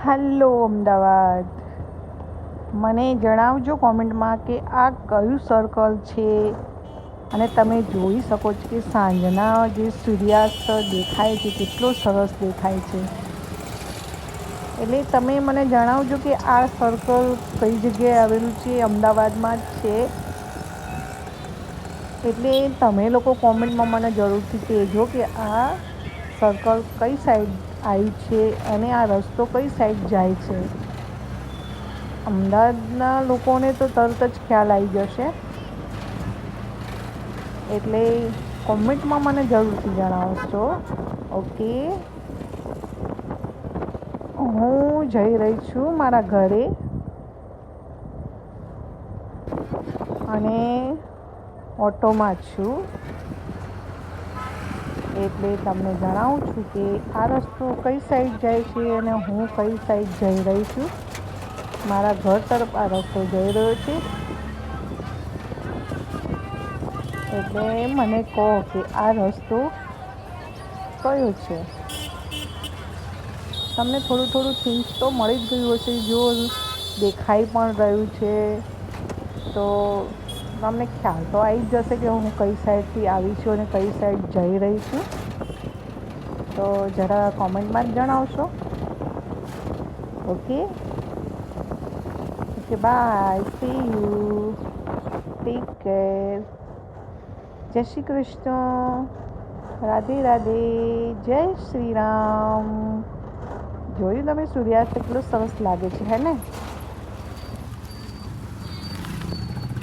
Hello Ahmedabad, મને જણાવજો કોમેન્ટમાં કે આ કયું સર્કલ છે. અને તમે જોઈ શકો છો કે સાંજના જે સૂર્યાસ્ત દેખાય છે કેટલો સરસ દેખાય છે. એટલે તમે મને જણાવજો કે આ સર્કલ કઈ જગ્યાએ આવેલું છે, અમદાવાદમાં જ છે. એટલે તમે લોકો કોમેન્ટમાં મને જરૂરથી કહેજો કે આ સર્કલ કઈ સાઈડ આવ્યું છે અને આ રસ્તો કઈ સાઈડ જાય છે. અમદાવાદના લોકોને તો તરત જ ખ્યાલ આવી જશે. એટલે કોમેન્ટમાં મને જરૂરથી જણાવશો. ઓકે, હું જઈ રહી છું મારા ઘરે અને ઓટોમાં છું. એટલે તમને જણાવું છું કે આ રસ્તો કઈ સાઈડ જાય છે અને હું કઈ સાઈડ જઈ રહી છું. મારા ઘર તરફ આ રસ્તો જઈ રહ્યો છે. એટલે મને કહો કે આ રસ્તો કયો છે. તમને થોડું થોડું થિંક તો મળી જ ગયું હશે. જો દેખાઈ પણ રહ્યું છે તો તમને ખ્યાલ તો આવી જ જશે કે હું કઈ સાઈડથી આવી છું અને કઈ સાઈડ જઈ રહી છું. તો જરા કોમેન્ટમાં જ જણાવશો. Okay okay, bye, see you, take care, જય શ્રી કૃષ્ણ, રાધે રાધે, જય શ્રી રામ. જોયું તમે સૂર્યાસ્ત કેટલો સરસ લાગે છે, હે ને?